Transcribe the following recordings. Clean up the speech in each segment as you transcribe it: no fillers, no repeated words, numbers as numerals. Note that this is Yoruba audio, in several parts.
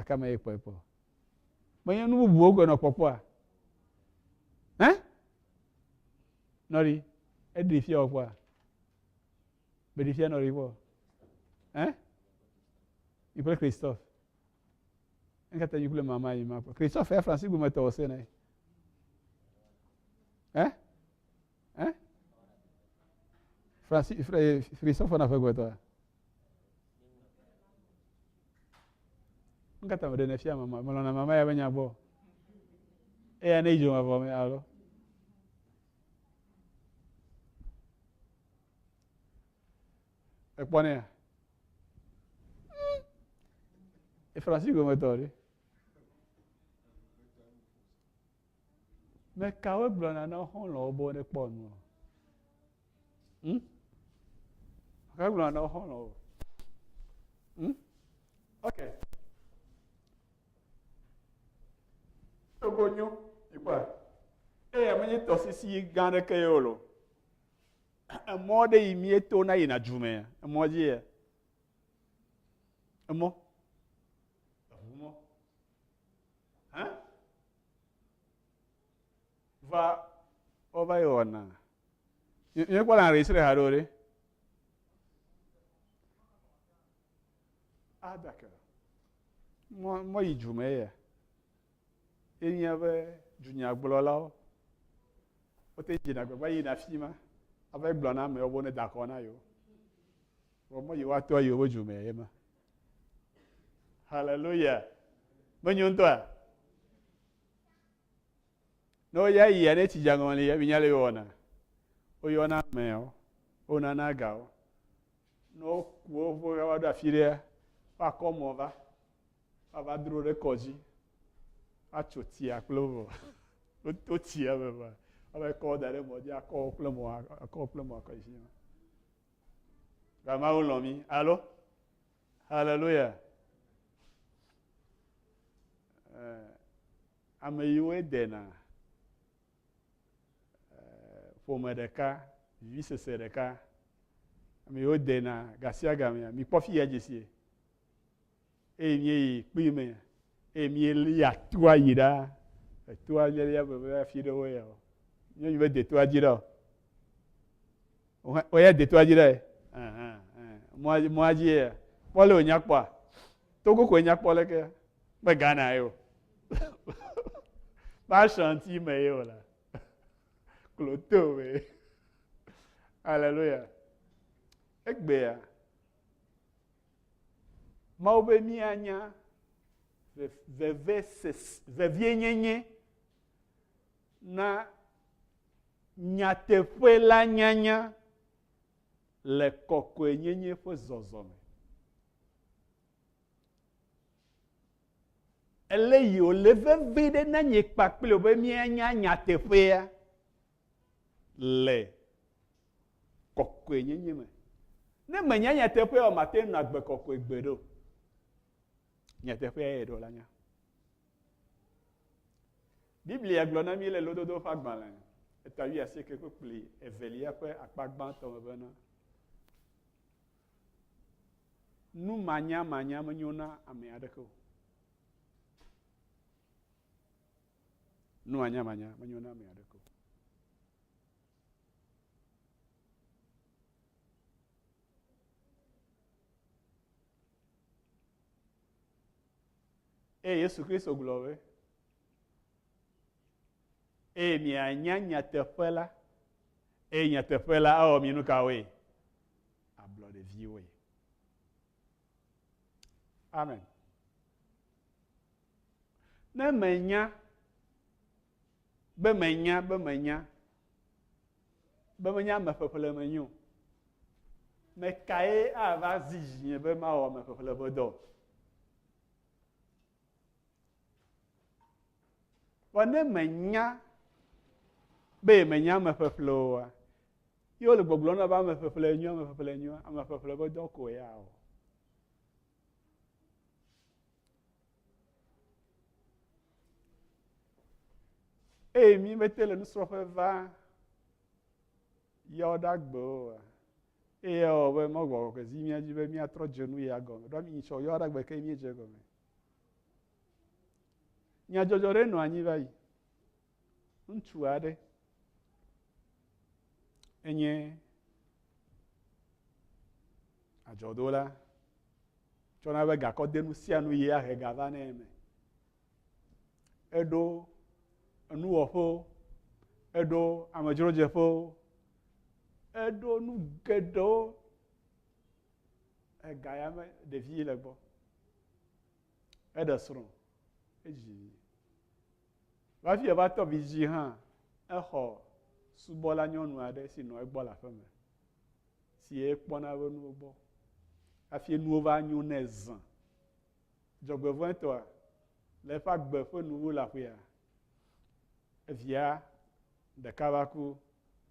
Kaka me po. Banyo nu bubu go no popo a. Nori, edri fia opo a. Bedi fia nori po. Il peut Christophe. Quand tu as maman, il m'a Christophe et Francis, vous mettez au Sénat. Francis, Christophe, on a fait quoi toi? Quand tu as donné fia maman, mais la maman, elle a venu bon. Et elle a dit, je vais voir, mais alors. Et quoi n'est-ce? Et Francis, vous mettez. Mais quand vous blâmez, on l'a bon et pas nous. Quand vous blâmez, on l'a. Ok. Togonyo, il quoi? Eh, mais tu as si gagné que yolo. Un mot de imieto na ina jume. Un mot dire. Un mot. Va over yona. You quoi l'enregistrer harore? Ah d'accord. Moi il jume ya. Il y avait Junior Blolao. Ote jina gba yi na fima. Avec blona me obone d'accord na yo. Moi you wa to yo jume ya ma. Hallelujah. Bonjour toi. No ya yi ne ti jangon le ya binyale yona. O yona meo. Ona na gao. No wo vo ya wa da fire. Pa como va. Va dro de koji. A chotia clovo. O tia baba. Ava ko dare mo dia ko plemo ko ici. Gama o lomi. Allo? Hallelujah. AMEHI dena. Fome deka, Vivez deka. AMEHI dena, gasia gamia, mi pofi ya jesi. E mi pime. E mi li atua yida. Atua ya bebe fido ya. Yo veut de toi dire. Oya de toi dire. Moi dire. Moi le nyak pa. Toko ko nyak pa le ke. Ba Ghana yo. Ba chanti me yo la. Cloto we. Alléluia. Ekbe. Ma obemi anya. Vevie nyenye. Na nyatefwe la nyanya le kokwe nyenye fo zozome. Ele yo leve vide na nyekpakple obe mianya nyatefwe ya le kokwe nyenye me. Ne me nyatefwe o maten na gbe kokwe gbedo. Nyatefwe ya edo la nya. Biblia glona mi le lododo fagbalan. Et tu as eu assez quelque pli et veli après à pas grand temps venant. Nous mania manyona ameadeko. Nous mania manyona ameadeko. Et Jésus-Christ au gloire. E mi anya tefela e nya tefela a o mi nu kawe a blood de vie we. Amen. Na menya be menya me fefele menyu me kae a va ziji be ma o me fefele bodo. Wane menya be menya me feflo yo le gbogbo na ba me fefle nyu a me fefle bo doko ya o e mi metele nu strofe va yo dagbo e o be mo go ke zi mi aji be mi atro jenu ya go do mi so yo dagbo ke mi je go me Nyadzɔdzɔ ɖe nɔ anyi va yi. Ŋutsu aɖe enye adzɔdola, tsɔna be gakɔ de nu sia nu yi ahe ga va nɛ me. Eɖo enuwɔƒewo, eɖo amedzrodzeƒewo, eɖo nu geɖewo. Ega ya me ɖevi le gbɔ. Eɖe srɔ̃, edzi vi. Hafi eva tɔ vidzi hã, exɔ subɔla nyɔnu aɖe si nɔ egbɔ le aƒe me, si ekpɔna be nuwo gbɔ. Hafi nuwo va nyo nɛ zã. Dzɔgbevɔ̃etɔa, le eƒe agbe ƒe nuwo le aƒea, evia ɖeka va ku,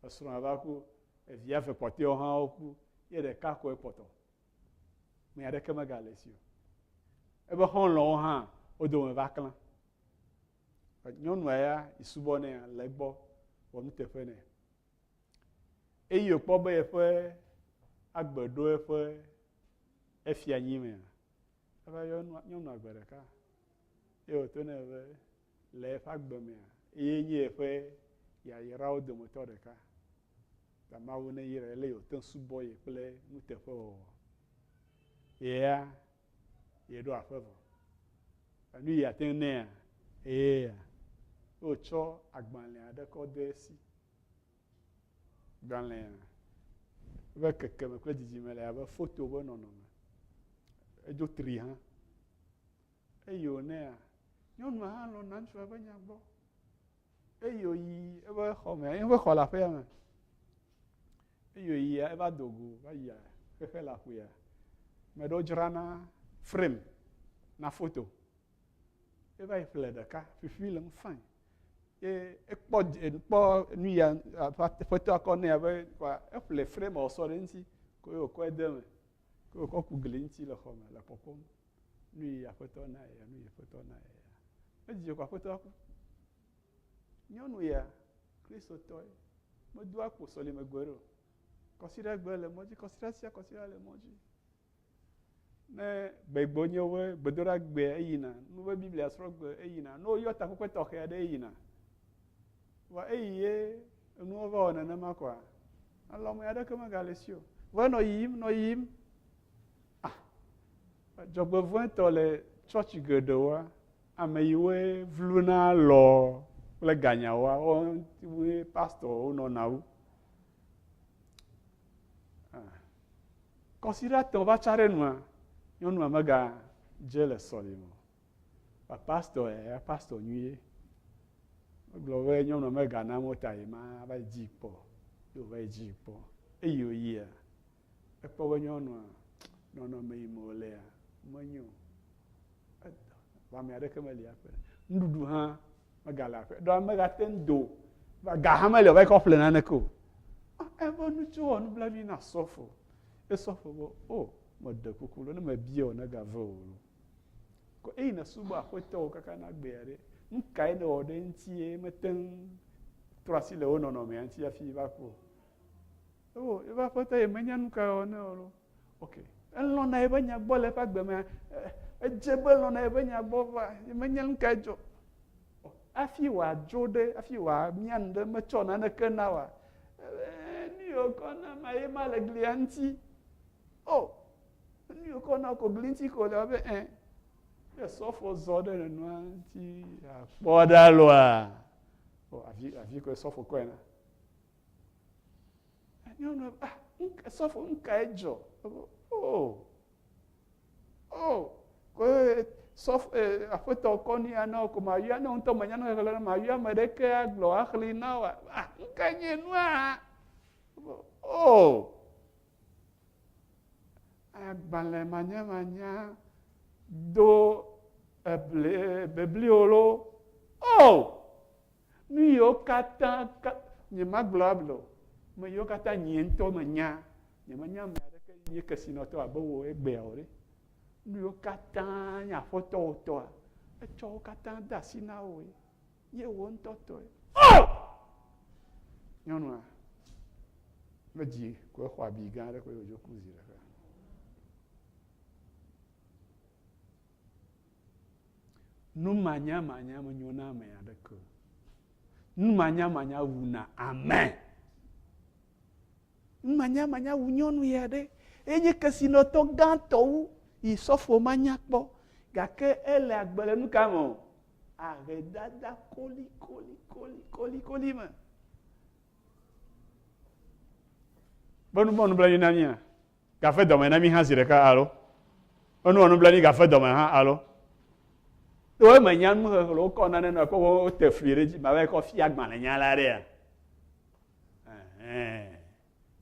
esrɔ̃a va ku, evia eve kpɔtɔewo hã woku, ye ɖeka koe kpɔtɔ. Me aɖeke megale esi o. Ebe xɔlɔ̃wo hã wo dome va klã. Nyɔnua ya yi subɔnɛa le egbɔ wɔ nuteƒe nɛ. Eyi wòkpɔ be yeƒe agbe ɖo eƒe efianyi mea, eva yɔ nyɔnua gbe ɖeka ye wòto nɛ be le eƒe agbe mea, eye nye yeƒe yayrawo dometɔ ɖeka. Ta Mawu ne yra ele wòte subɔ ye kple nuteƒe wɔwɔ. Yea, yeɖo aƒe vɔ. Nu yi ate nɛa, eya. Wotsɔ agbalẽ aɖe kɔ de esi. Gbalẽa, ebe kekeme kple dzidzime le abe foto be nɔnɔme. Edzo tri hã. Eyi wònɛa, nyɔnua hã lɔ̃na ŋutsua ƒe nya gbɔ. Eyi wòyi ebe xɔ me, eƒe xɔ le aƒea me. Eyi wòyia, eva do go va yia xexe le aƒea. Me ɖewo dzrana frame na foto. Eva yi ƒle ɖeka, ƒiƒi le ŋu fine. Ye ekpɔ nu ya aƒetɔa kɔ nɛ abe eƒle frame wòsɔ ɖe eŋuti, ko ye wòkɔe de me, ko wòkɔ ku gli ŋuti le xɔ me le kpɔkpɔm. Nu yi aƒetɔ na ya, nu yi aƒetɔ na ya. Edzi ko aƒetɔa ku. Nyɔnu ya, kristotɔe, medo akpo sɔlime gbe ɖo. Kɔsiɖa gbe le mɔdzi, kɔsiɖa sia kɔsiɖa le mɔdzi. Ne gbegbe nye wobe gbedoɖagbea eyina, nu be Biblia srɔ̃gbe eyina, ne woyɔ takpekpe tɔxɛ aɖe eyina. Vɔ eyi ye enuwo va wɔ nenema kɔa, alɔme aɖeke megale esi o. Vɔ enɔ yiyim. Dzɔgbevɔ̃etɔ le tsɔtsi geɖewoa, ame yiwoe vluna lɔ kple ganyawoa, woe pastorwo nɔna wu. Kɔsiɖa tɔ va tsa ɖe nua, nyɔnua megadze le sɔlime o. Pastor ya pastor nyuie. Megblɔ be nyɔnua megana mota yi ma va yi dzi kpɔ. Ye wòva yi dzi kpɔ. Eyi wòyia, ekpɔ be nyɔnua nɔnɔme yi me wòlea, menyo. Ame aɖeke meli aƒe. Nuɖuɖu hã megale aƒe. Ɖoa megate ŋu do. Ga hã meli wòva yi kɔ ƒle naneke o. Ebe nutsu wɔ nublanui na sɔfo. Esɔfo be, o, meɖe kuku lo, ne mebia o, ne gave o lo. Ko eyi ne subɔ aƒetɔwo kaka na gbea ɖe, nu kae ne wɔ ɖe ŋuti ye mete ŋu trɔ asi le wo nɔnɔmea ŋuti hafi va ku o. O, ebe aƒetɔ ye menya nu ka wɔ ne o lo. Ok, elɔ̃na ebe nya gbɔ le eƒe agbe mea, edze be elɔ̃na ebe nya gbɔ va, menya nu ka dzɔ. Hafi wòadzo ɖe, hafi wòamia nu ɖe, metsɔ naneke na wa. Nu yiwo kɔ na ma ye ma le glia ŋuti. O, nu yiwo kɔ na ko gli ŋuti ko le abe ne sɔfo zɔ ɖe nenua ŋuti akpɔ ɖa loa. O, avi ko sɔfo kɔe na. Nyɔnu, sɔfo nu kae dzɔ? O, ko sɔfo aƒetɔ kɔ nu ya na wo ko mayɔa ne ŋutɔ menya ne xexlẽ mayɔa ame ɖeke agblɔ axlẽ na wa. Nu kae nye nua? O, agbalẽ manyamanya do bebliwo lo. O, nu yiwo katã nyemagblɔ ablɔ. Me yiwo katã nye ŋutɔ menya. Nyemenya ame aɖeke nye kesinɔtɔ abe wo egbea o ɖe. Nu yiwo katã nye aƒetɔwo tɔa, etsɔ wo katã de asi na woe. Nye wo ŋutɔ tɔe. O! Nyɔnua, medzi ko exɔ abi gã aɖe ko ye wòdzo ku zi ɖeka. nu manya menyo me adeke. Nu manya wuna amen. Nu manya wu nyɔnu ya ɖe. Enye kesinɔtɔ gãtɔwo yi sɔfo manya kpɔ. Gake ele agbe le nu ka me o? Aɣedada koli me. Bonu bɔnu bla na mia. Gafe dɔme na mi hã zi ɖeka alo. Onu bla ni gafe dɔme hã alo. To me nya nu he lo ko na ne ko wo te fli re ji ma ba ko fi agba le nya la re ya.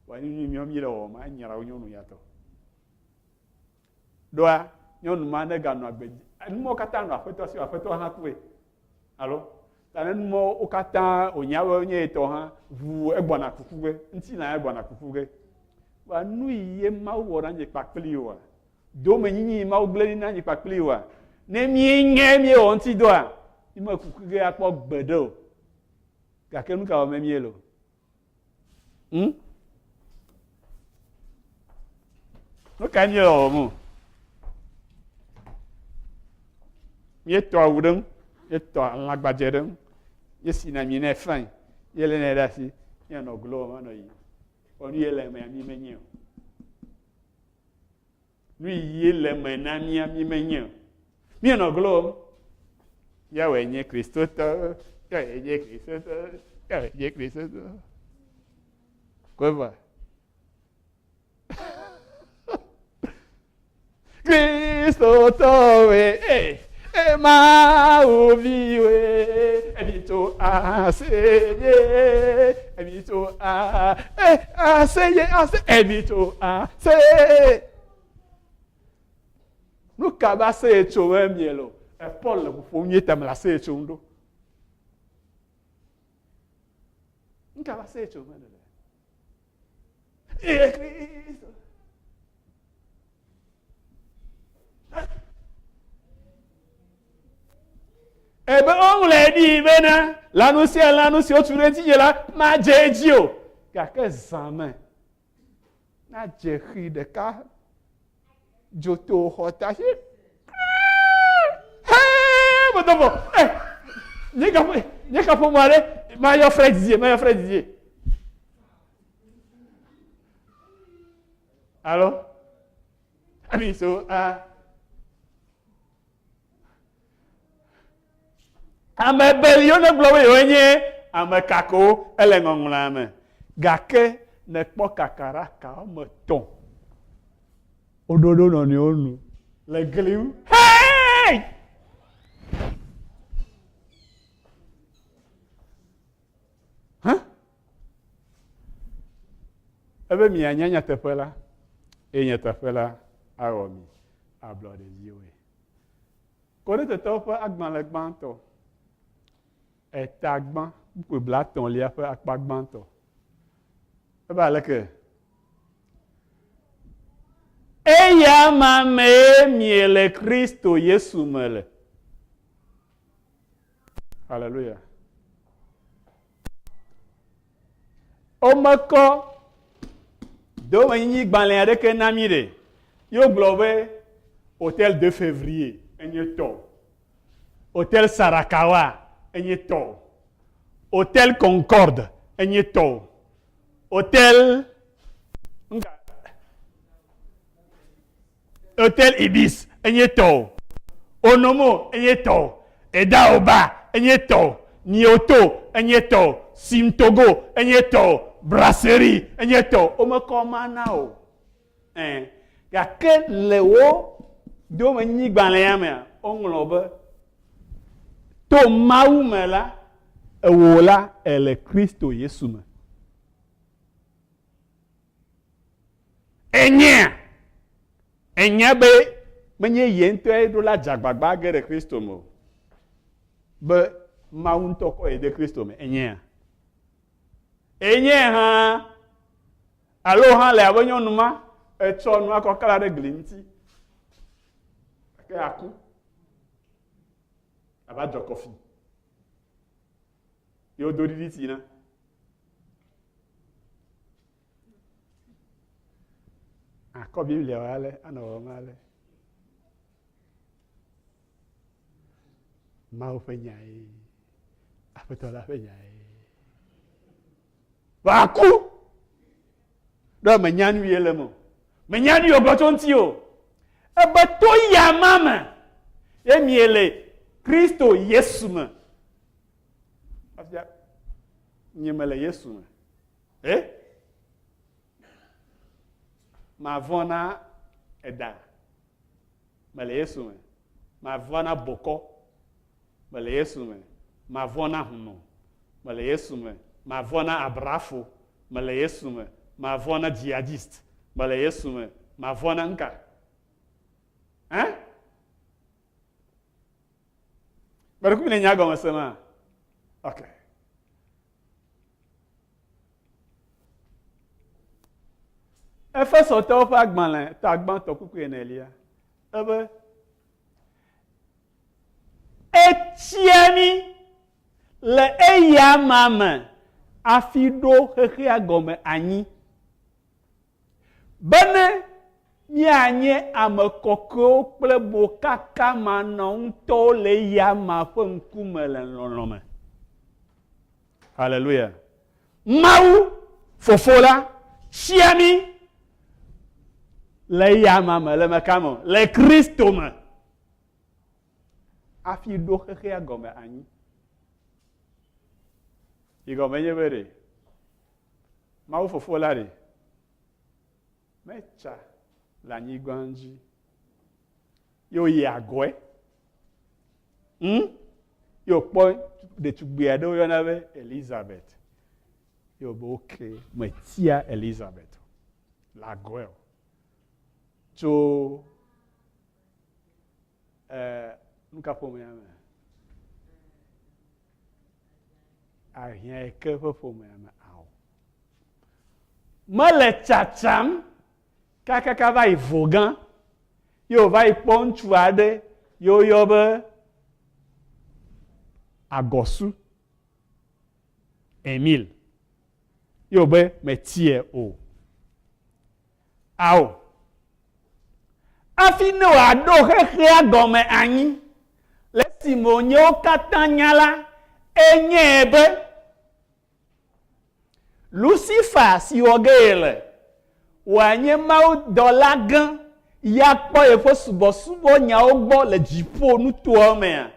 Wa ni mi le o ma nyara o nyonu ya to. Doa nyɔnu ma ne ga nɔ agbe. Nu mo kata nɔ afetɔ si afetɔ hã kue. Alo? Ta ne nu mo o kata o nyawo nye to hã vu egbɔna kuku ge. Nti na egbɔna kuku ge. Wa nu ye ma wo na nye kpakpli o. Do me nyinyi ma wo gle ni na nye kpakpli o. Ne mi nye mi o nti doa. Ime kuku ge akpɔ gbede o. Gake nu ka o me mi lo. Nu ka nye o mo. Ye to awudeng, ye to lagbadjedeng, ye sinami ne fin, ye le ne dasi, ye no glo ma no yi. Onu ye le me mi menyo. Nu ye le me na mi menyo. Mi no glo. Ya we nye Kristo to, ya ye Kristo to, ya ye Kristo to. Quoi Kristo to we ma ouviwe evito aseye evito aseye evito aseye nu kaba se echo mielo e Paul le fo nyi tem la se echo ndo nu kaba se echo mielo e Cristo ebe on le di bena l'annonce o turenti la ma jejio kake zaman na jeri de ka joto hota hi bodobo ni ka po mare ma yo frère Didier allô ami so ame belio ne gblɔ be yewo ame kako ele ŋɔŋlɔ me gake ne kpɔ kakaraka ame tɔn ododo nɔnɔewo nu le gli ŋu hey ebe mianya nyateƒe la eye nyateƒe la awɔ mi ablɔ ɖeviwoe Korintetɔwo ƒe agbalẽ gbãtɔ eta gbã buku bla tɔ̃lia ƒe akpa gbãtɔ eba leke eya ma me mie le Kristo Yesu me le haleluya o mekɔ do me nyi gbalẽ aɖeke na mi ɖe yo gblɔ be hôtel 2 février enye tɔ hôtel Sarakawa enye tɔ hôtel Concorde enye tɔ hôtel Ibis enye tɔ Onomo enye tɔ Edaoba enye tɔ Nioto enye tɔ Simtogo enye tɔ Brasserie enye tɔ o me kɔ mana o gake le wo do me nyi gbalẽa mea o ŋlɔ be to Mawu me la ewo la ele Kristo Yesu me enye be menye ye ŋutɔe ɖo la dzagbagba ge ɖe Kristo me o be Mawu ŋutɔ kɔ ye de Kristo me enye hã alo hã le abe nyɔnu ma etsɔ nua kɔ kala ɖe gli ŋuti ke aku ava dzɔ kɔfi yo do ɖiɖi ti na akɔ Biblia ale anɔ wɔm ale Mau ƒe nya ye. Aƒetɔ la ƒe nya ye. Va ku. Ɖe menya nu ye le me. Menya nu ye gbɔ tso ŋuti o. Ebe to yama me. Ye mie le Kristo Yesu me. Afia nye me le Yesu me. Ma vɔna eda. Me le Yesu me. Ma vɔna bokɔ. Me le Yesu me. Ma vɔna huno. Me le Yesu me. Ma vɔna abrafo. Me le Yesu me. Ma vɔna djihadiste. Me le Yesu me. Ma vɔna nka. Hein? Mais du coup, il y a un seulement. Ok. Efes auteur fa gbalin, ta gban to kuku enelia. Ebe etiemi le eya mame afido xexe agome anyi. Bene mianye ame kokewo kple bokaka manɔŋutɔwo le yama ƒe ŋkume le lɔlɔ̃me. Alléluia. Mawu fofo la tia mi le yama me le mekame le Kristo me. Afi ɖo xexea gɔme anyi. Yi gɔme nye be ɖe Mawu fofo la ɖe metsa le anyigba dzi. Yo yi agɔe. Yo kpɔ ɖetugbi aɖewo yɔna be Elizabeth. Yo be oke metia Elizabeth le agɔe o. Tso nuka ƒomea me? Ahiã eke ƒe ƒomea me awo. Mele tsatsam kakaka va yi vo gã. Yo va yi kpɔ ŋutsu aɖe yo yɔ be agɔsu. Emile. Yo be metie o. Awo. Afi ne wòaɖo xexea gɔme anyi. Le esime wònyewo katã nya la, enye be Lucifer si wɔ ge le wòanye Mawu dɔla gã ya kpɔ yeƒe subɔsubɔ nyawo gbɔ le dziƒo nutoa mea.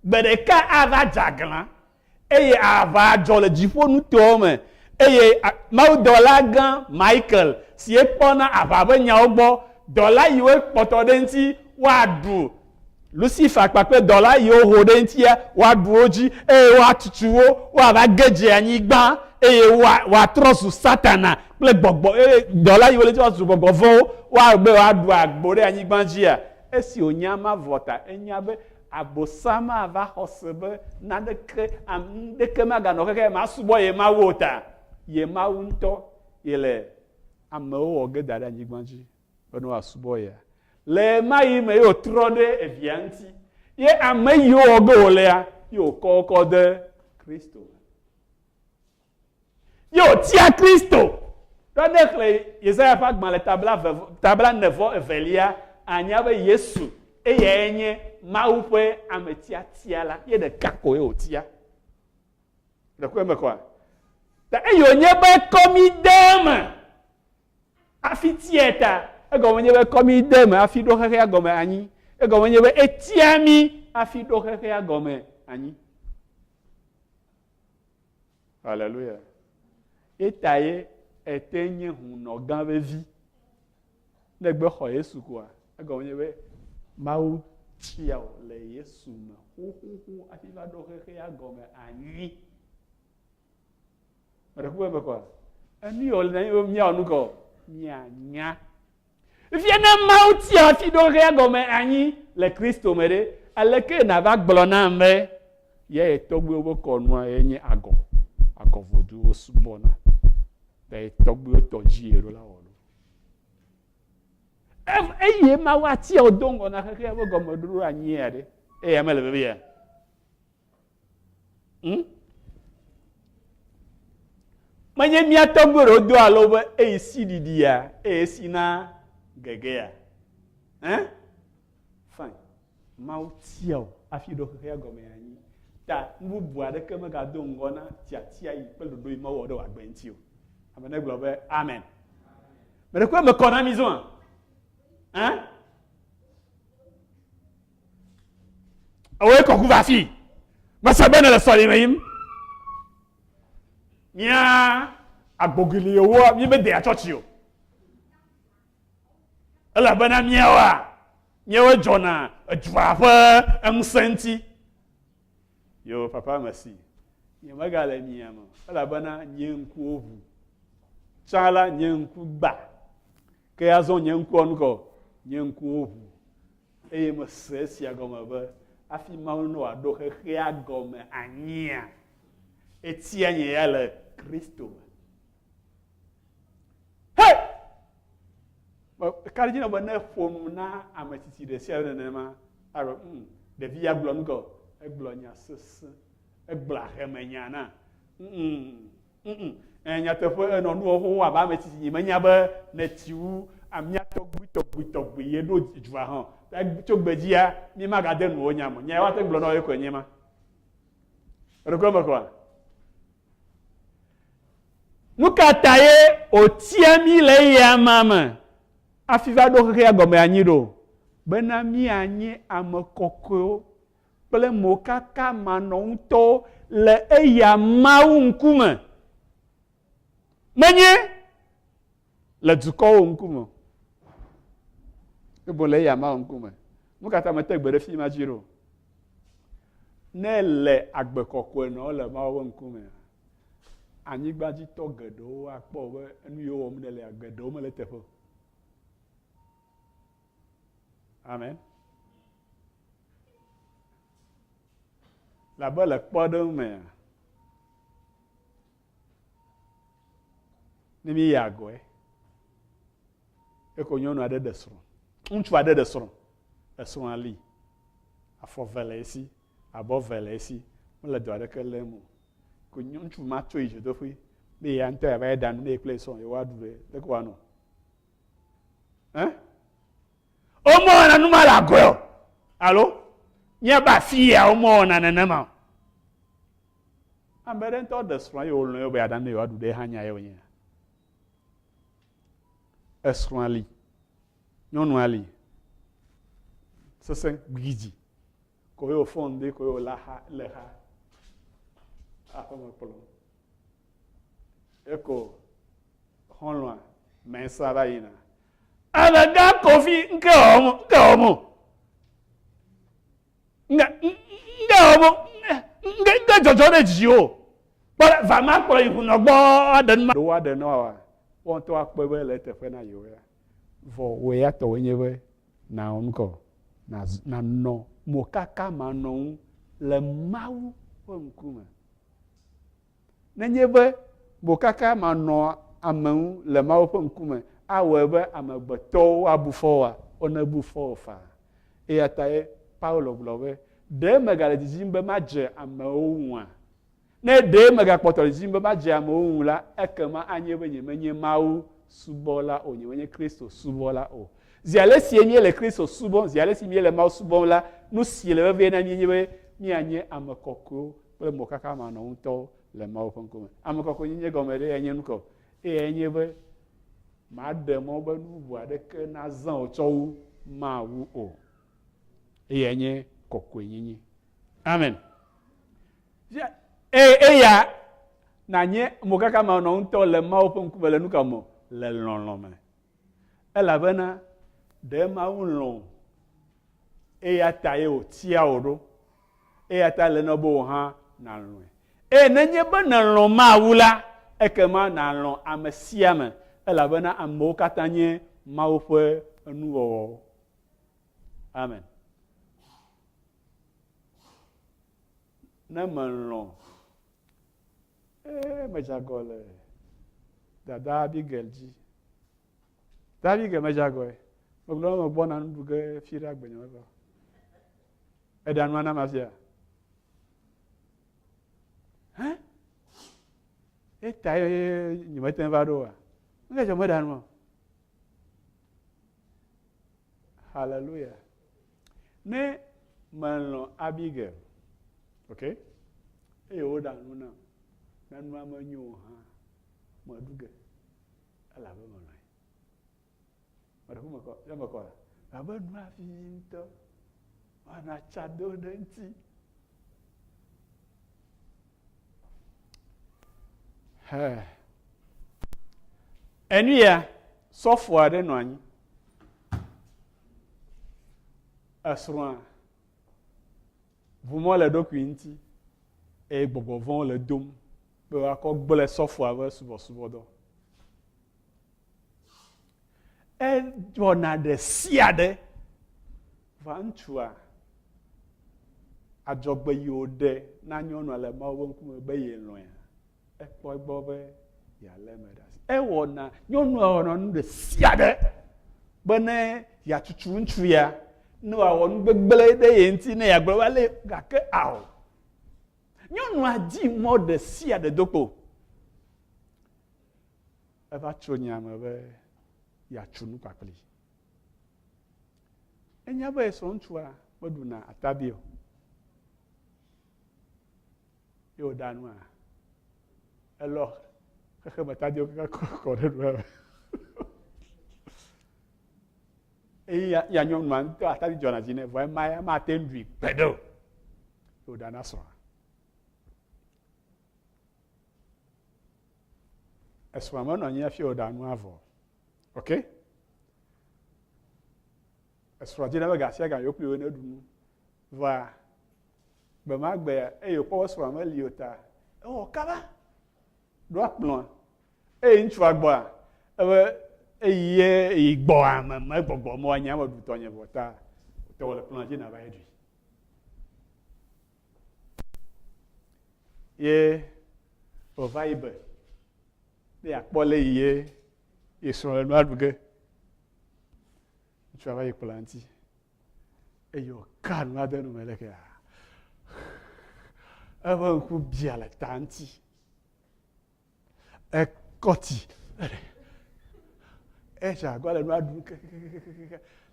Gbe ɖeka ava dzaglã eye ava adzɔ le dziƒo nutoa me eye Mawu dɔla gã Michael si ekpɔna ava be nyawo gbɔ dɔla yiwo kpɔtɔ ɖe ŋuti woaɖu Lucifer kpakpe dɔla yiwo ho ɖe ŋutia woaɖu wo dzi eye woatutu wo woava ge dze anyigba eye woatrɔ zu Satana kple gbɔgbɔ eye dɔla yiwo le ŋuti woatu gbɔgbɔ vɔwo woabe woaɖu agbo ɖe anyigba dzia. Esi wònya ma vɔ ta enya be abosama ava xɔ se be naneke maganɔ xexe masubɔ ye Mawu o ta. Ye Mawu ŋutɔ ye le amewo wɔ ge da ɖe anyigba dzi be ne wòasubɔ ya. Le ma yi me yewo trɔ ɖe evia ŋuti. Ye ame yiwo wɔ ge wòlea yewo kɔ de Kristo. Yewo tia Kristo. Ɖɔ ne xlẽ Yesaya ƒe agbalẽ tabla 9:2 anya be Yesu eyae nye Mawu ƒe ame tiatia la. Ye ɖeka ko ye wòtia. Ɖekɔe me kɔa. Ta eye wònye be kɔmi de me afi tie ta. Egɔme nye be kɔmi de me afi ɖo xexea gɔme anyi. Egɔme nye be etia mi afi ɖo xexea gɔme anyi. Alléluia. Eta ye ete nye hunɔ gã vevi. Ne gbe xɔ Yesu koa, egɔme nye be Mawu tia wo le Yesu me xoxoxo afi va ɖo xexea gɔme anyi. Ɖekupe me koa. Enu yiwo le na miawɔ nu kɔ mianya. Fie ne Mawu tia afi ɖo xexea gɔme anyi le Kristo me ɖe, aleke nava gblɔ nam be ye tɔgbuiwo be kɔnua ye nye agɔ voduwo subɔna. Be tɔgbuiwo tɔ dzi ye ɖo la wɔ ɖo. Eye Mawu atia wo do ŋgɔ na xexea be gɔmeɖoɖo anyi ya ɖe. Eya mele be ya. Menye mia tɔgbuiwo ɖewo do alo be eyi si ɖiɖia eye si na gegea. Fine. Mautiao, afido kaya gomeani. Ta mbubu adeke megado ngona tia yi pe lodo ima wo do agbentio. Amene globe amen. Mais de quoi me connaît maison? Hein? Awe ko kuvafi. Masabena la soli meim. Nya agbogili owo mi be de a church yo. Ala bana miawa. Nyewe Jona, adwafa amsenti. Yo papa merci. Ye magala miama. Ala bana nyenku ovu. Chala nyenku gba. Ke azon nyenku onko, nyenku ovu. Eye me sesi agoma ba. Afi mauno ado he agoma anya. Etia nye yale Kristo. Hey! Karijina ba na fom na amatiti de sel na ma aro de via blom go e glonya sis e gla hemanya na enya tefo no no ho wa ba amatiti ni manya ba na tiwu amnya togbu ye do jwa han ta chogbejia mi magade no onya mo nya wa te glo no ye ko nyema rekoma kwa nukataye otiami le ya mama afiva do keke agome anyi do bena mi anyi amekoko kple mokaka manonto le eya mawu nkume menye le dukɔwo nkume ebo le eya mawu nkume nukata mete gbe ɖe fi ma dzi do ne le agbekɔkɔe no le mawu nkume anyigbadzitɔ geɖewo akpɔ be enu yiwo wɔm ne le geɖewo me le teƒe. Amen. La belle kpɔɖeŋu me. Ne mi ya agɔe. Eko nyɔnu aɖe ɖe srɔ̃. Ŋutsu aɖe ɖe srɔ̃. Esrɔ̃a li. Afɔ ve le esi. Abɔ ve le esi. Mele dɔ aɖeke lém o. Ko ŋutsu ma tso yi dzodoƒe. Be ya ŋutɔ yava yi ɖa nu ne kple srɔ̃ yewoa ɖu ɖe. Leke woanɔ? Hein? Omo na numa la goyo. Allo? Nya ba fia omo na nenema. Ambere nto de srɔ̃ ye wolɔ yo be adan ne yo adu de hanya ye onya. Esrɔ̃ ali. Nyɔnu ali. Sese gbigi. Ko yo fonde ko yo la ha le ha. Afa me kplo. Eko honloa mensa ba yina. Alaga kofi nke omo nga jojo de jio but va ma ko ihuno gbo adan ma do wa de no wa won to akpe be le tefe na yo ya vo we ya to wenye be na onko na no mo kaka ma no le mawu nkume nenye be mo kaka ma no amanu le mawu nkume awe be amegbeto abufowa ona bufo fa e ataye Paulo blobe de megale dizimbe maje amewo ne de mega kpoto dizimbe maje amewo la ekema anye be nyemenye mawu subola o nyemenye Kristo subola o ziale si enye le Kristo subon ziale si mie le mawu subon la nu si le be na nyenye be mi anye amekoko le mokaka ma no nto le mawu fonkome amekoko nyenye gomede enye nuko e enye be ma de mo be nubu adeke na zan o tsowu ma wu o eyenye kokwe nyenye amen ya na nye mokaka ma no nto le ma o ponku bele nuka mo le lonlome ela bena de ma unlon ya taye o tia odo ya ta le no bo ha na lon nenye be na lon ma wula ekema na lon amesiame ela bena amo katanye ma o fe nuwo amen. Na manlon mejagole dada Abigail Abigail mejagoe oglo mo bona nduge fira agbenyo ba edan mana mafia hein etaye nyumeten vadoa ngejo medan mo hallelujah ne Melon Abigail. OK? Et au dans nous, nous avons eu un madougue. Elle avait mon œil. Je me crois. La bonne ma fille, on a chado denti. Et nous, sauf fois de nous, vous moi le document et bon le dôme pour encore le software avec souvent et on a des siades vantua a job yode na nyono le ma won ku be ye loin e po bobe ya le medas e wona nyono ono de siade bene ya tutu ntu ya no a won gbegbele de yenti na ya gbewa le gake aw nyono a di mo de siade dopo e va chonya me be ya chunu kwakli enya ba so ntua moduna atabio yo danwa alors kaka batadio kaka ko de e ya nyom man to atadi jona jine vo ma tendui pedo yo dana so eswa mo no nya fi o danwa vo. OK? Eswa jina ba gasia ga yo pli na dunu. Va. Ba magbe e yo po so ma liota. O kaba. Do aplon. E nchu agba. E ye igbo ama ma gbogbo mo anya wa du tonye vota. To le plan jina ba edu. Ye o vibe. Be akpole ye et sur le noir bougué. Tu travailles pour l'anti. Et yo calme de nous mettre là. Avant un coup bien la tanti. Et coti. Et j'ai quoi le noir bougué.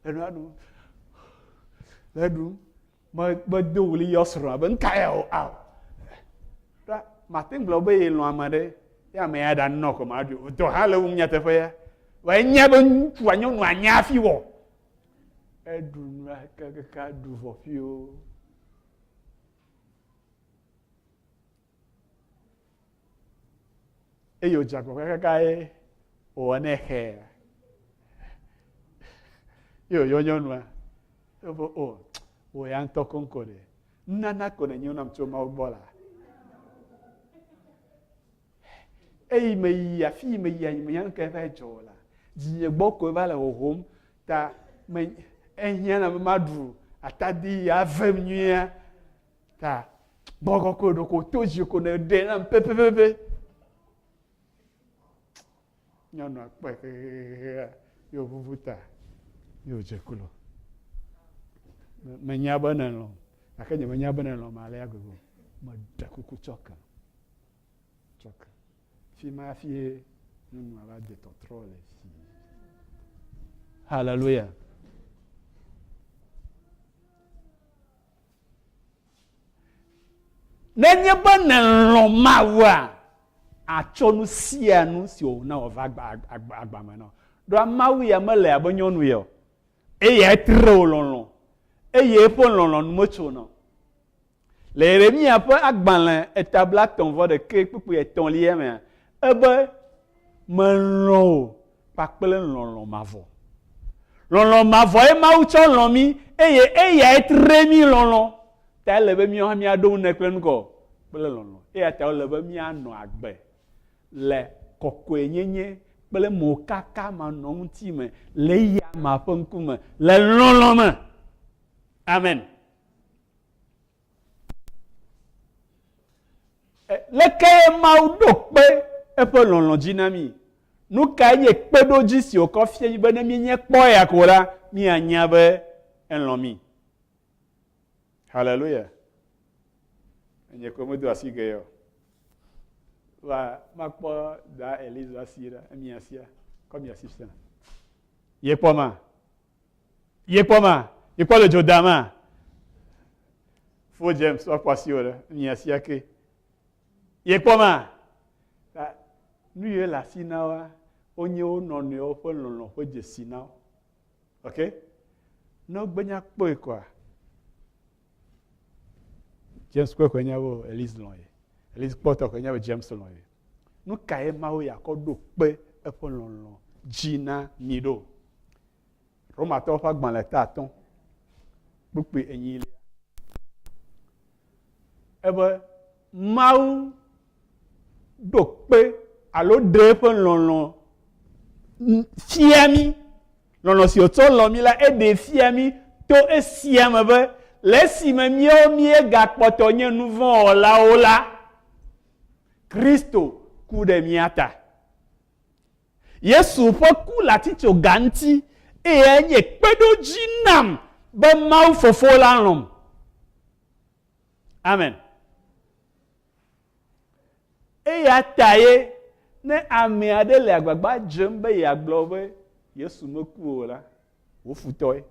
Le noir bougué. Le bougué. Ma douli yosra ben kayo aw. Da matin blobe lo amade. Ya me ada no ko ma du to hala nya te fa ya wa nya ben tu anyo no anya fi wo edu no ka du fo fi o e yo jago ka e o ne he yo no o ya nto konkore nana ko ne nyo nam to ma bola ei me ya fi me ya me yan ka fa jola ji gboko ba la hom ta me enya na madu atadi ya vem nua ta bogo ko do ko toji ko na de na pepepepe nyono akpe yo vuvuta yo jekulo me nya bana lo akanye me nya bana lo ma le agogo ma da kuku choka fi ma fie nous avons des contrôles ici. Hallelujah. Nenye bana lo mawa achonu sia nu si o na ova agba no. Do mawi ya mele abonyonu yo. E ye tre olonlon. E ye pon lonlon mocho no. Les remi a pas agbanlen établa ton voix de cake pour ton lien ebe melon pa pele lonlon mavo e ma ucho lomi eye etremi lonlon ta lebe mi o mi ado ne kwen ko pele lonlon ta lebe mi ano agbe le kokwe nyenye pele mo kaka ma no nti me le ya ma ponkume le lonlon me amen. Le kaye ma udokpe epo lonlon jinami nu kaye pedoji si o kofie yi bene mi nye kpo ya kola mi anya be enlomi. Hallelujah. Enye ko modu asige yo wa makpo da Elise asira mi asia comme assistant ye poma ye kwa le jodama Faux James, soit passio là, mi asiake. Ye koma. Nous y la sinawa, onyo nonyo po lolo po je sinawa. OK? No gbenya kpo quoi. James ko ko nyawo Elise loye. Elise poto ko nyawo James loye. Nu kae mawo ya ko do pe e po lolo jina nido. Roma to fa gban le ta ton. Pupe enyi le. Ebe mawo do pe alo de pe lolo fiami lolo si oto lo mi la e de fiami to e siam be le si me mie ga poto nye nouveau ola Kristo ku de miata Yesu po ku la ti cho ganti e enye pedo jinam be mau fofo la lom. Amen. E ya taye ne ame ade le agbagba jembe ya globe Yesu me ku ola wo futoy.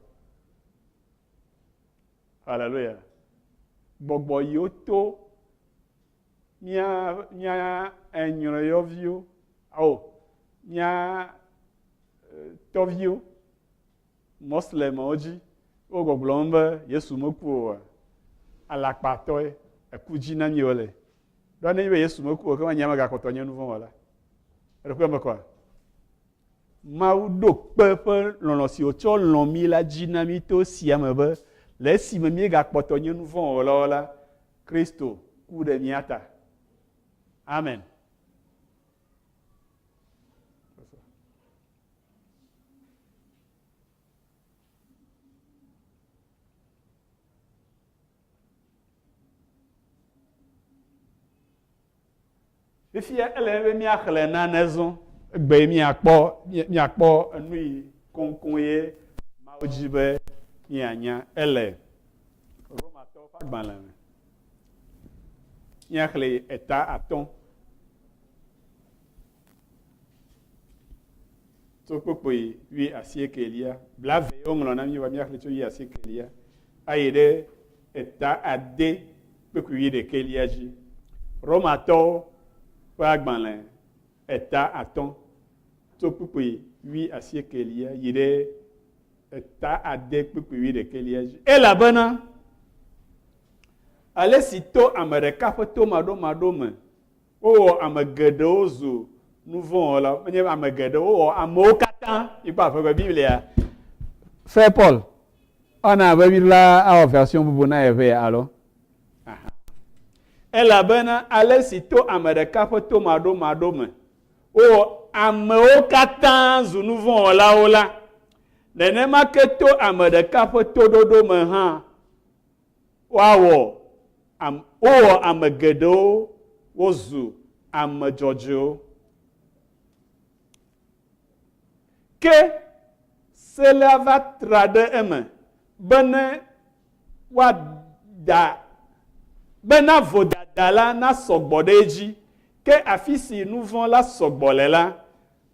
Hallelujah. Gbogbo yo to nya enyoro yo view. Nya to view. Muslim oji. O goglombe Yesu me ku alakpatoy ekujina miole. Dona ibe Yesu me ku ko nyama ga kotonye nouveau wala. Rekwembe kwa. Maudo pepe lono si ocho lomi la jinamito siamebe. Le si me miega kpotonye nouveau wala Kristo ku de miata. Amen. Ifia ele mi akhle na nezon gbe mi akpo nui konkonye maojibe mi anya ele Roma to fa gbanla mi akhle eta aton to popo wi asiekelia blave onglo na mi wa mi akhle to yi asiekelia ayede eta ade popo wi de kelia ji Roma to Pagbanle eta aton to pupi wi asie kelia yide eta ade pupi wi de kelia e la bana ale sito amerika foto mado me o amagedozo nouveau la menye amagedo o amokatan ipa fa biblia frère Paul on a biblia a version bubuna eve alors ela bena ale sito amerika foto mado me o ameo katan zu nouveau ola nene maketo amerika foto dodo me ha wawo amegedo wozu amejojo ke cela va trade eme bene wada bena vodadala na sogbodeji ke afisi nouveau la sogbolela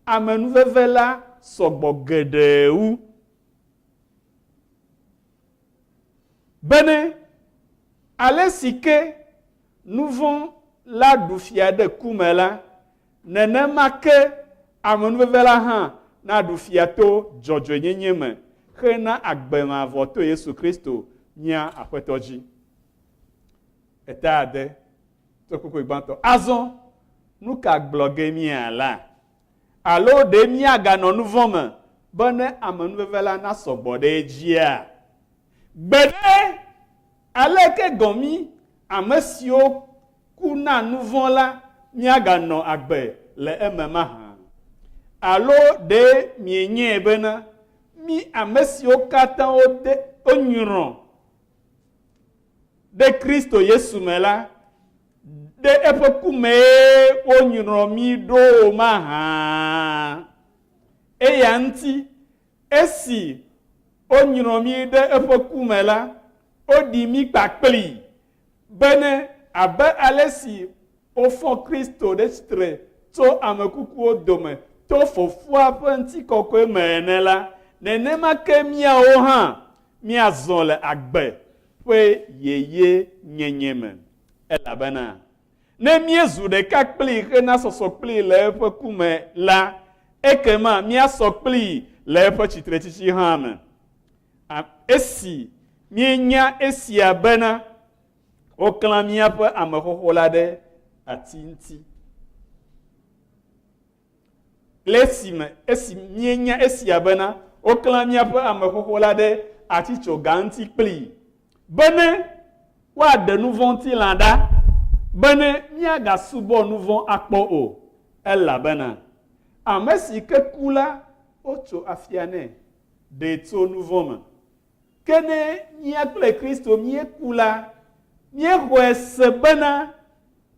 amenuveve la sogbogedeu bene alesike nouveau la dufia de kumela nenema ke amenuveve la han na dufia to jojo nyenyeme khena agbema voto Yesu Kristo nya akwetoji etade to koko igbanto azon nu ka blogue mi ala alo de mi aga no nouveau me bone amanu vevela na sogbode jia gbede aleke gomi amesio kuna nouveau la mi aga no agbe le emema ha alo de mi nye bena mi amesio kata o de onyuron de Kristo Yesu mela de epokume onyuromi do maha eyanti esi onyuromi de epokume la odi mi pakpli bene abe alesi o fond Kristo de stre to amekuku odome to fofua penti kokwe menela nenema ke mia o han mia zole agbe ƒe yeye nyenye me elabena ne míezu ɖeka kpli hena sɔsɔ kpli le eƒe ku me la ekema míasɔ kpli le eƒe tsitretsitsi hã me. Esi míenya esia bena woklã míaƒe amexoxo la ɖe ati ŋuti. Le esime esi míenya esia bena woklã míaƒe amexoxo la ɖe atitsoga ŋuti kpli bene woaɖe nu vɔ̃ ŋutilã ɖa bene míagasubɔ nu vɔ̃ akpɔ o elabena ame si ke ku la wotso afia nɛ ɖe tso nu vɔ̃ me. Ke ne mía kple Kristo míeku la míexɔe se bena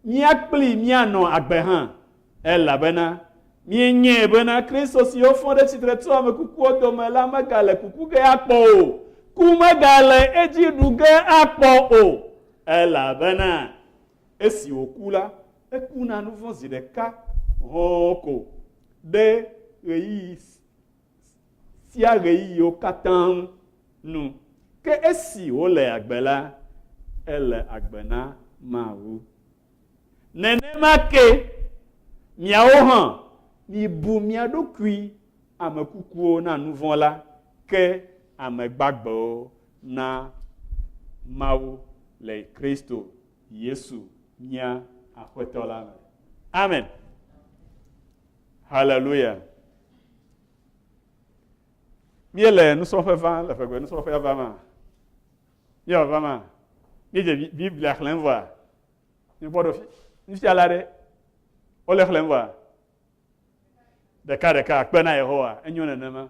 míakpli míanɔ agbe hã elabena míenyae bena Kristo si wofɔ ɖe tsitre tso ame kukuwo dome la megale kuku ge akpɔ o, ku megale edzi ɖu ge akpɔ o elabena esi wòku la eku na nu vɔ̃ zi ɖeka hɔ̃ ko ɖe ɣeyiɣi sia ɣeyiɣiwo katã nu. Ke esi wòle agbe la ele agbe na Mawu. Nenema ke miawo hã mibu mia ɖokui ame kukuwo na nu vɔ̃ la ke ame gbagbewo na Mawu le Kristo Yesu mía Aƒetɔ la me. Amen. Hallelujah. Míele nusrɔ̃ƒe va le ƒegbe nusrɔ̃ƒea va ma. Míeva ma. Míedze Biblia xlẽm vɔa. Míekpɔ ɖo nufiala ɖe. Wole xlẽm vɔa. Ɖeka akpe na Yehowa. Enyo nenema.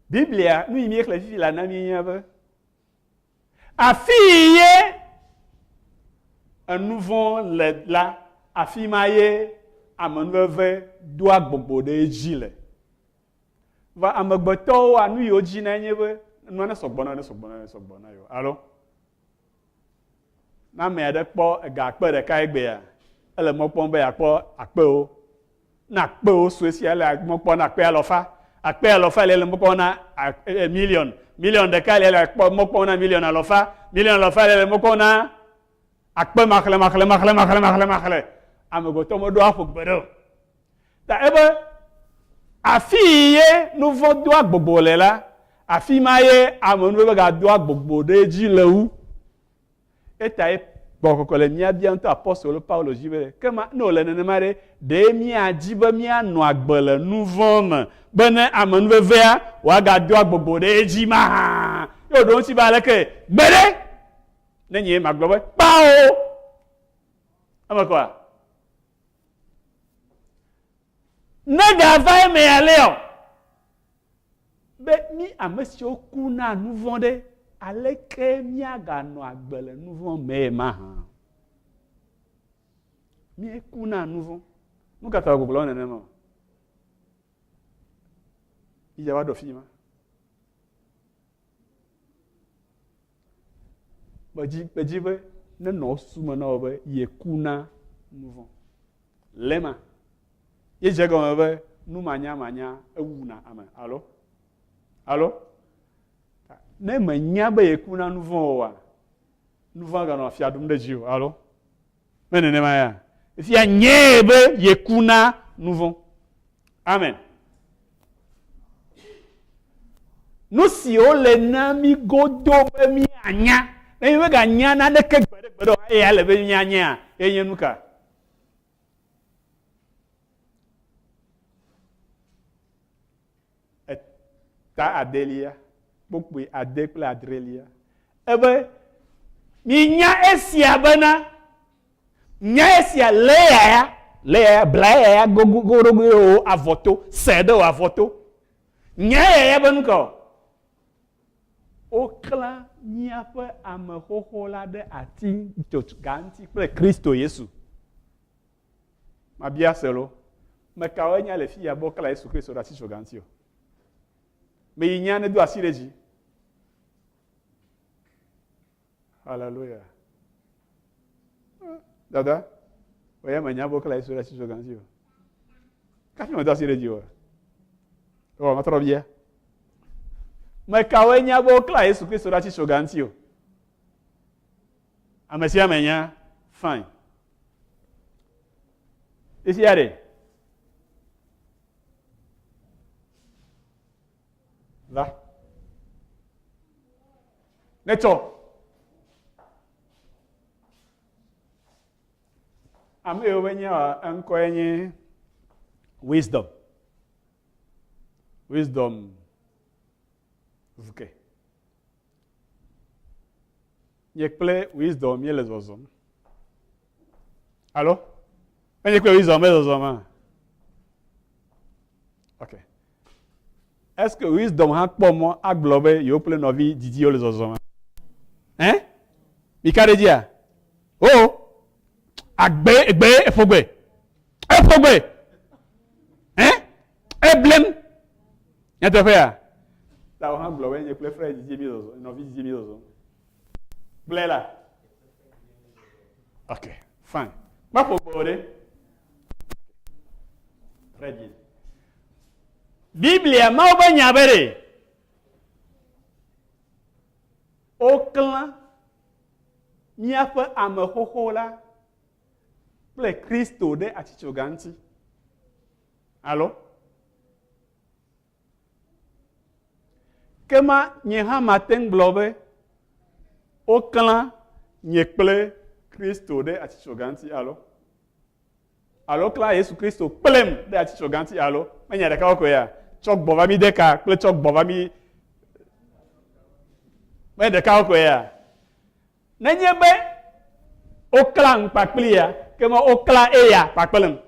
Biblia nu yi míexlẽ fifi la na míenya be afi ye enu vɔ̃ le la afi ma ye amenuveve doa gbogbo ɖe edzi le. Va amegbetɔwoa nu yiwo dzi na nye be nua ne sɔgbɔ na yo. Alo? Na ame aɖe kpɔ ega akpe ɖeka egbea, ele mɔ kpɔm be yakpɔ akpewo. Na akpewo sue sia ele mɔ kpɔm na akpe alɔfa. Akpe alɔfa ele mɔ kpɔm na milion. Milion ɖeka ele mɔ kpɔm na milion alɔfa. Milion alɔfa ele mɔ kpɔm na akpe maxlẽ. Amegbetɔ meɖo aƒo gbe ɖo. Ta ebe afi ye nu vɔ̃ doa gbogbo le la, afi ma ye amenuveve gadoa gbogbo ɖe edzi le wu. Eta ye gbɔkɔkɔ le mía bia ŋutɔ apɔstolo Paulo dzi be ke ma ne wòle nenema ɖe ɖe míadzi be míanɔ agbe le nu vɔ̃ me be ne amenuvevea wòagadoa gbogbo ɖe edzi mahã. Ye wòɖo ŋuti be aleke gbe ɖe ne nye magblɔ be kpao. Eme kɔa? Ne gava eme alea be mi ame siwo ku na nu vɔ̃ ɖe aleke míaganɔ agbe le nu vɔ̃ me mahã. Míeku na nu vɔ̃. Nu ka ta gbogbo nenema? Idza va ɖo fi ma. Bedzi be ne nɔ sume na wo be yeku na nu vɔ̃. Lema. Ye dze gɔme be nu manya ewuna ame. Alo? Alo? Ne menya be yeku na nu vɔ̃ oa, nu vɔ̃ ganɔ afia ɖum ɖe dzi o. Alo? Me nenema ya. Efia nye be yeku na nu vɔ̃. Amen. Nu siwo le na mi godo be míanya. Ne mi be ganya naneke gbe ɖe eya le be míanya, enye nu ka? Ta adelia, kpokpoe ade kple adrelia. Ebe minya esia bena nya esia le ya bla ya gogogo avoto, sede o avoto. Nya ya be nu ka? Okla míaƒe amexoxo la ɖe ati ganti kple Kristo Yesu. Mabia selo. Mekawo nya le fi ya bo kla Yesu Kristo ɖe ati tso ganti o. Me yi nya ne do asi ɖe dzi. Hallelujah. Dada, oya me nya bo kla Yesu ɖe ati tso ganti o. Kafi me do asi ɖe dzi o. O ma trɔ bia. Mais kawenya bo kla Jésus-Christ la chichogantio. Amesia menya fine. Ici allez. Là. Neto. Amewenya ankoyenye wisdom. Wisdom. Vuke. Yekple wisdom ye les ozom. Allô? Yekple wisdom les ozom. OK. Est-ce que wisdom a pour moi à glober yekple novi Didier les ozom? Hein? Mikade dia. Oh! Agbe, efogbe. Efogbe. Hein? Eblem. Y'a te fait. Là, on a globé, il y a plus frère Didier Milozo, une envie Didier Milozo. Blé là. Ok, fine. Ma pour border. Très bien. Bible, ma oba nyabere. Aucun n'y a pas à me hohola. Ple Christo de atichoganti. Allô? Kema nyeha matin globe aucun nyekple Christo de atichoganti. Allô? Allô kla Yesu Christo plem de atichoganti. Allô? Menya de ka okoya. Chok bovami deka, ple chok bovami. Menya de ka okoya. Nenyebe oklang paklia. Kema okla eya pakpelem.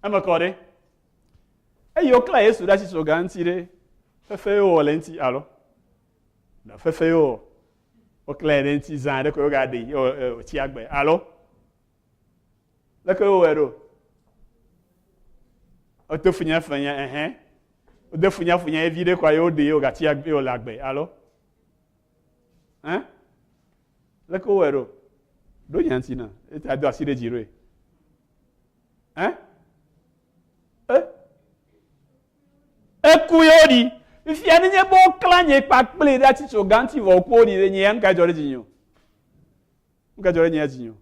Amakode. E yokla Yesu da atichoganti de. Fefeyo lenti alo. Na fefeyo okla lenti zande ko gade o ti agbe alo. La ko wero. O to funya O de funya evide kwa yo de o ga ti agbe o lagbe alo. Hein? La ko wero. Do yanti na. E ta do asire jire. Hein? Ekuyodi. If you are not bon clan, you pas play that is your ganti va ko ni de nyen ka jore jinyo. Nka jore nyen jinyo.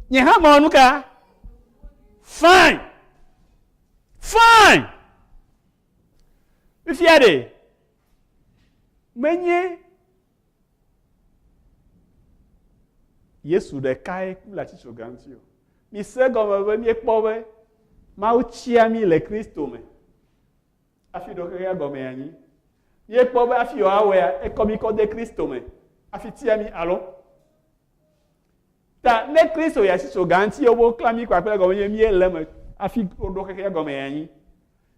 Nye ha mo nuka. Fine. Fine. If you are there. Menye Yesu de kai ku la ti your ganti yo. Mi se gomo mi ekpowe. Ma uchia mi le Kristo me. Afi do kaya gome yanyi. Ye pobe afi yo awe e komi ko de Kristo me. Afi tia mi alo. Ta ne Kristo ya siso ganti yo bo klami kwa pele gome mi eleme. Afi do kaya gome yanyi.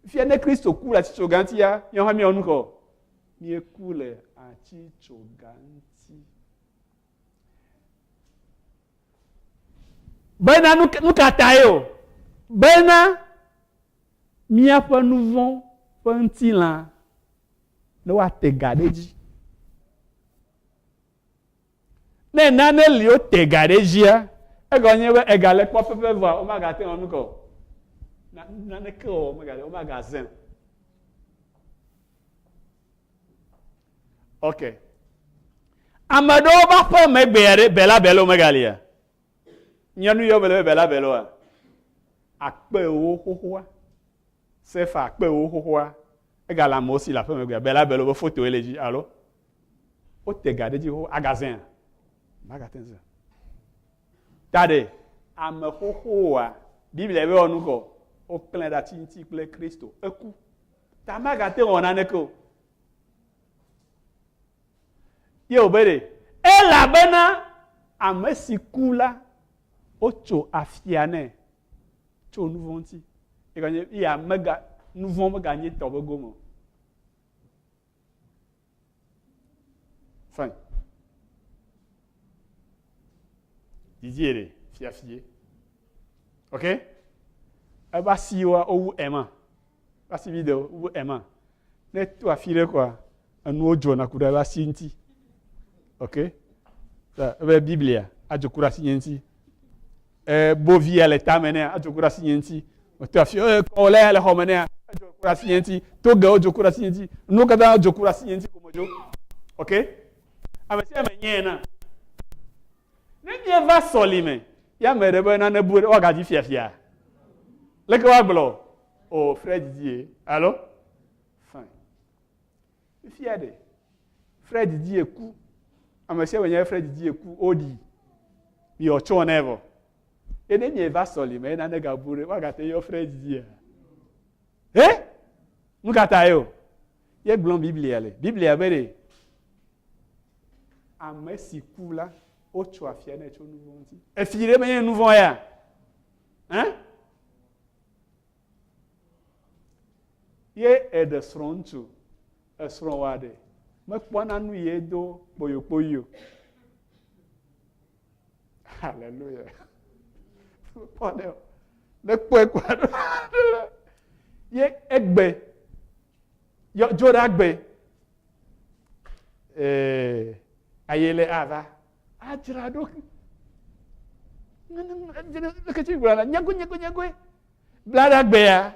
Fi ne Kristo kula siso ganti ya yo ha mi onuko. Mi ekule a chicho ganti. Bena nuka tayo. Bena mia pa nouvon pantilan no wa te gade ji. Ne nane li o te gade ji ya. E gonye we e gale kwa pepe va o magate onu ko. Na ne ko o magale o magazin. Okay. Amado ba pa me bere bela belo magalia. Nyanu yo bela belo. Akpe o hohoa. Sefa akpe o hohoa. Egala mo si la femme bela belo bo photo eleji allo. O te gade ji ho agazin. Magatenza. Tade ame hohoa. Bible ebe onuko. O plein da tinti plein Christo. Eku. Ta magate on aneko. Ye obere. E la bena amesikula ocho afiane. Cho nous vont il y a mega nous vont gagner Tobago. Fin. Didier, fiafié. OK? Eh bah si ou aimant. Pas si vidéo ou aimant. Net toi filer quoi? Un autre na kuda ba sinti. OK? Ça Biblia a de kura sinti. Bovia le tamene a jokura sinti o te afio ko le homene a jokura jokura sinyenti, toga jokura sinyenti, nokata jokura sinyenti komojo. OK? Amesi amenyena. Ne va solime. Ya merebe na nebure wagaji fiafia. Leke wa blo. Oh, frère Didier. Allô? Fin. Fiade. Frère Didier ku. Amesi amenye frère Didier ku odi. Mi ocho nevo. Et ne va solime na nega bure wagate yo frère Didier. Mukata yo. Ye glon Biblia le. Biblia bere. Amesi ku la. Ocho afia na echo nouveau nti. E fire menye nouveau ya. Ye e de srontu. E sron wade. Me kwana nu ye do poyo. Hallelujah. Pone. Le poe kwa. Ye egbe. Yo jodagbe. Ayele ava. Ajrado. Nakachi gwana nyago. Bladagbe ya.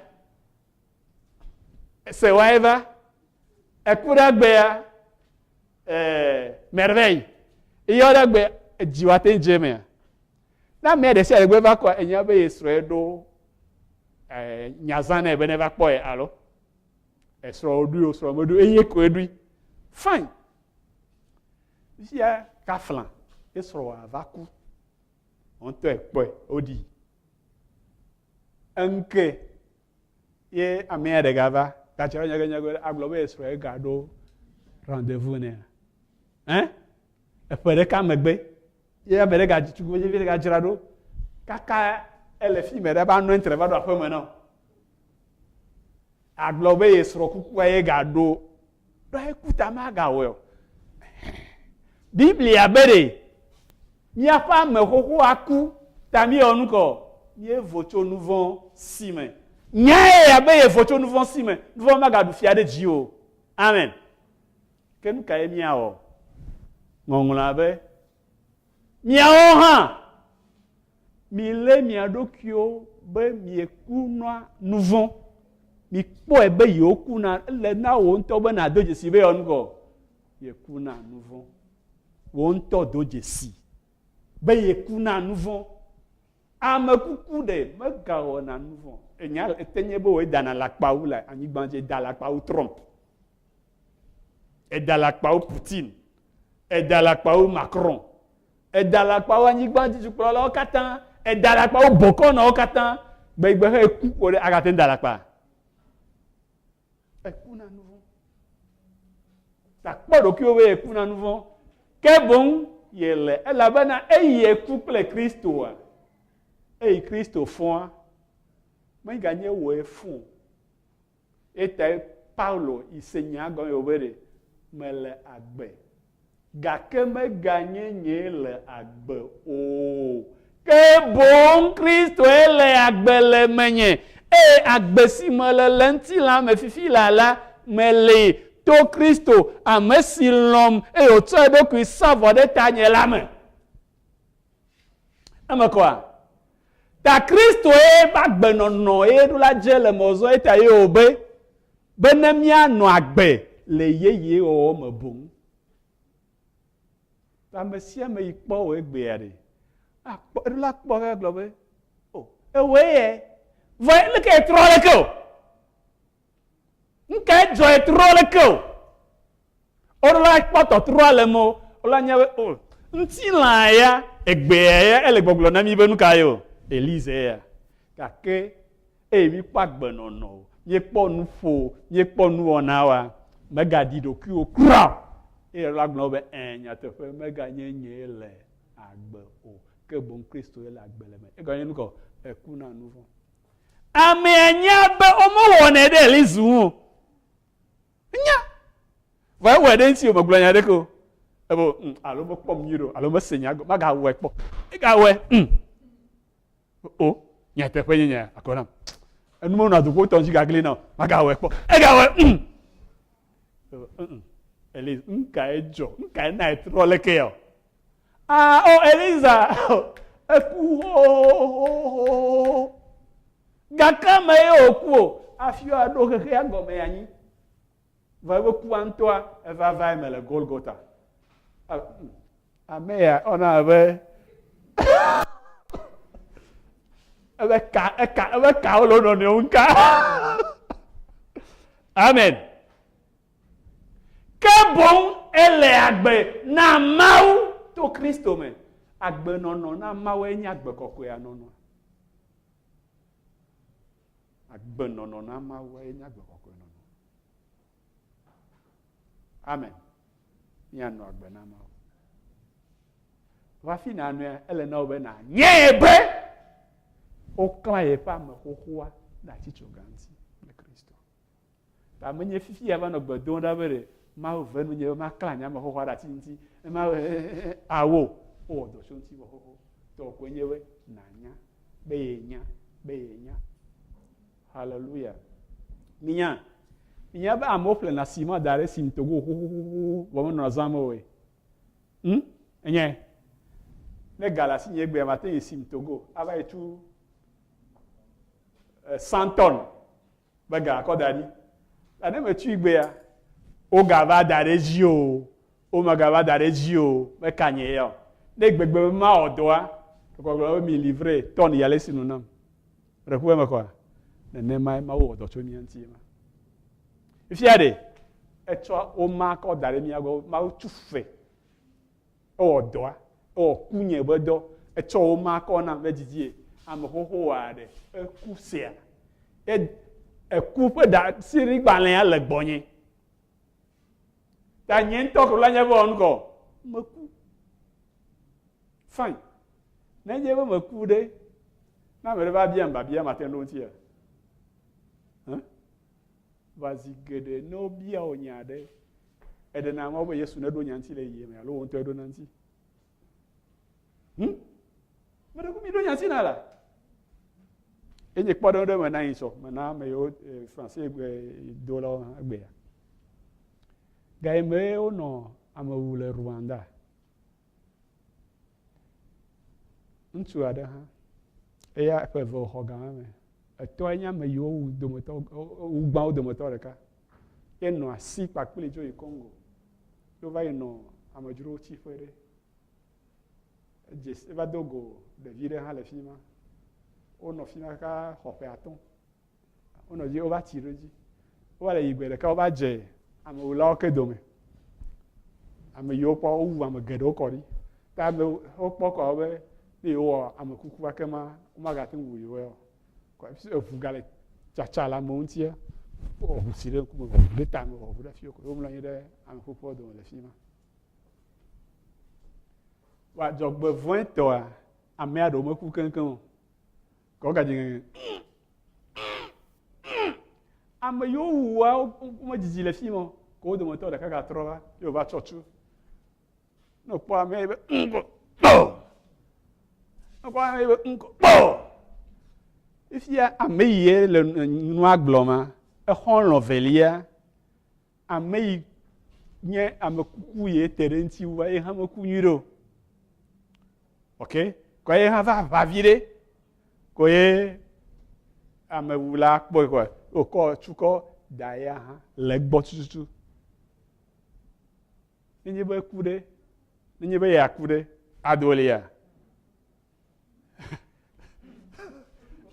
Sewaiva. Ekudagbe ya. Merveille. Iyodagbe jiwate njeme. Na me de se egbe va kwa enyabe Israedo nyazana ebe neva kpoe alo. Esro odu osro modu eye ko edui. Fine. Isia kaflan. Esro avaku. Onto ekpoe odi. Enke ye amea de gava. Kachara nyago aglobe esro egado rendez-vous ne. Epere ka megbe. Ye abere ga chugo je vire ga jirado. Kaka ele fi mere ba no entre va do apo mo na. Aglobe esro kuku ye gado. Do ekuta ma ga we. Biblia bere. Ni afa me koko aku tami onuko. Ni vocho nouveau sime. Nya ya be vocho nouveau sime. Nouveau ma ga du fiade jio. Amen. Ken ka emi awo. Ngongula be. Miao ha. Mile miadokio be miekunwa nouveau. Mi po ebe yokuna le na wonto be na doje si be ongo. Yekuna nouveau. Wonto doje si. Be yekuna nouveau. Amekuku de me gawo na nouveau. Enya etenye bo we dana lakpa ou la ani banje dalakpa ou Trump. Et dalakpa ou Poutine. Et dalakpa ou Macron. Et dalakpa ou ani banje juklo la okatan. Et dalakpa ou Boko na okatan. Be igbe he ku ko de agaten dalakpa. Ekuna nouveau. Ta kpodo ki owe ekuna nouveau. Ke bon yele elabana eye ku ple Kristo a. Ey Kristo fon. Mais gagné ouais fond. Et Paulo il seigneur gon yobere mele agbe. Gake me gagné nyele agbe. Oh. Que bon Kristo ele agbe le menye. E agbe si mele lenti la me fifi la mele to Kristo a mesi l'homme et o tso do ku savoir de tanye la me. Ama quoi? Ta Kristo bagbe no la jele mozo eta ye obe benemia no agbe le yeye o me bon ta mesia me ipo egbe ade akpo la kpo ga globe oh ewe ye voi le ke trole ko nka joy trole ko o la kpo to trole mo o la nyawe oh nti la ya egbe ya ele gboglo na mi benu kayo Elise ya kake mi pagbe no ye po nu fo ye po nu onawa mega dido ki o kura e la globe enya te fe mega nyenye le agbe o ke bon Kristo le agbe le me e ga yen ko e ku na nu fo ame enya be o mo wona de Elise wu nya va we de nti o maglo nya de ko e bo alo mo pom yiro alo mo senya go maga we po e ga we oh nyete kwenye nya akona enuma na duko tonji gagle na maga we po e ga we Elise nka ejo nka na etrole ke yo Elisa eku gaka me oku afio aɖo xexea gɔme anyi va ebe ku ŋutɔa eva eme le Golgota ame ya ɔna abe ebe kawo le wo nɔnɔewo ŋu ka amen ke boŋ ele agbe na Mawu to Kristo me agbenɔnɔ na Mawu enye agbe kɔkɔea nɔnɔ agbenɔnɔ na Mawu enye agbe kɔkɔe nɔnɔ amen míanɔ agbe na Mawu va fi na nua ele na wo be na nye be woklã yeƒe ame xoxoa ɖe atitsoga ŋuti le Kristo ta menye fifi ya va nɔ gbe dom ɖa be ɖe Mawu ve nu nye be maklã nye ame xoxoa ɖe ati ŋuti Mawu awo wowɔ dɔ tso ŋuti vɔ xoxo tɔ koe nye be nanya be yenya haleluya minya be amewo ƒlena sima da ɖe sim togo xoxoxoxo vɔ menɔ zãm oe enye ne galasi nye gbea mate yi sim togo ava yi tu 100 tonnes be ga akɔ da ɖi ne me tu gbea wo ga va da ɖe dzi o wo me ga va da ɖe dzi o meka nye ya o ne gbegbe ma wɔ dɔa kɔkɔgblɔ be mi livre tonne ya le si nu nam reƒu me kɔa nenema Mawu wɔ dɔ tso mia ŋuti ma fifia ɖe etsɔ wo ma kɔ da ɖe mia gbɔ Mawu tu fe ewɔ dɔa ewɔ ku nye be dɔ etsɔ wo ma kɔ nam be didi ame xoxo aɖe eku sea eku ƒe da siri gbalẽa le gbɔnye ta nye ŋutɔ ko la nye be ŋgɔ meku fine nenye be meku ɖe na ame ɖe va bia babia mate ɖo ŋutia vazi geɖe ne wobia wo nya ɖe eɖena ma be Yesu ne ɖo nya ŋuti le yiyeme alo wo ŋutɔ eɖo na ŋuti meɖe ku mi ɖo nya ŋuti na la enye kpɔɖeŋu ɖe me na yi sɔ mena ame yiwo français do la egbea ga yi me wonɔ amewu le Rwanda ŋutsu aɖe hã eya ƒe eve xɔ gama me etɔe nye ame yiwo wu gbã wo dometɔ ɖeka enɔ asi kpakpli dzo yi Congo yo va yi nɔ amedzrowo tsiƒe ɖe eva do go ɖevi ɖe hã le fi ma wonɔ fi ma kaka xɔ ƒe 5 wonɔ dzi wova tsi ɖe dzi wova le yi gbe ɖeka wova dze amewulawo ke dome ame yiwo kpɔ wowu ame geɖewo kɔ ɖi ta ame wokpɔ kɔ be ne yewɔ ame kuku va ke ma womagate ŋu wu yewoe o eʋu gale tsatsa le amewo ŋutia wowɔ ʋu si ɖe ŋkume wɔ ʋu ɖe tame wɔ ʋu ɖe fi ko womlɔ anyi ɖe ame ƒuƒua dome le fi ma wa dzɔgbevɔ̃e tɔa amea ɖewo meku keŋkeŋ o kɔ gadzi ŋeŋe ame yiwo wua womedzidzi le fi ma ko wo dometɔ ɖeka gatrɔ va ye wòva tsɔ tsu ne wòkpɔ amea yi be ŋgɔ nekpɔ amea yi be ŋgɔ ifia ame yi le nua gblɔ ma exɔlɔ̃ velia ame yi nye ame kuku yi te ɖe ŋuti wu ye hã meku nyui ɖo ok kɔ ye hã va ʋã vi ɖe ko ye amewu la kpɔe kɔe wòkɔ tsukɔ da ya hã le gbɔ tututu nenye be ku ɖe nenye be yeaku ɖe ado lia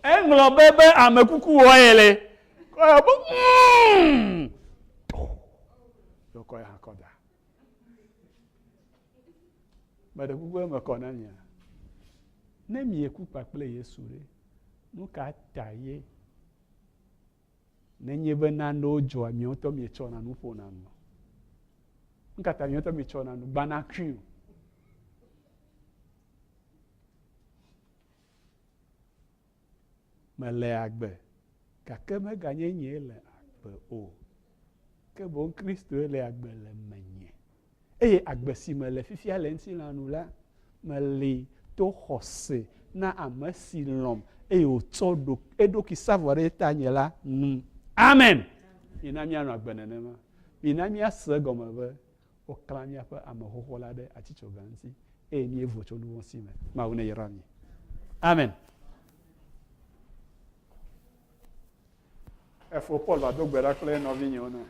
eŋlɔ be ame kuku wɔ ye le kɔ be kɔ ya hã kɔ da meɖe kuku eme kɔ na mia ne mieku kpakple Yesu ɖe nu ka ta ye nenye be nanewo dzɔa mi ŋutɔ mietsɔna nu ƒona nu nu ka ta mi ŋutɔ mietsɔna nu gbana kui o mele agbe gake meganye nye le agbe o ke boŋ Kristo le agbe le menye eye agbe si mele fifia le ŋutilã nu la mele to xɔse na ame si lɔ̃m eye wòtsɔ eɖokui sa vɔ ɖe ta nye la nu amen mina míanɔ agbe nenema mina míase egɔme be woklã míaƒe ame xoxo la ɖe atitsoga ŋuti eye míevo tso nu vɔ̃ si me Mawu ne yra mi amen Efo Paul va do gbe ɖa kple nɔvinyewo ne.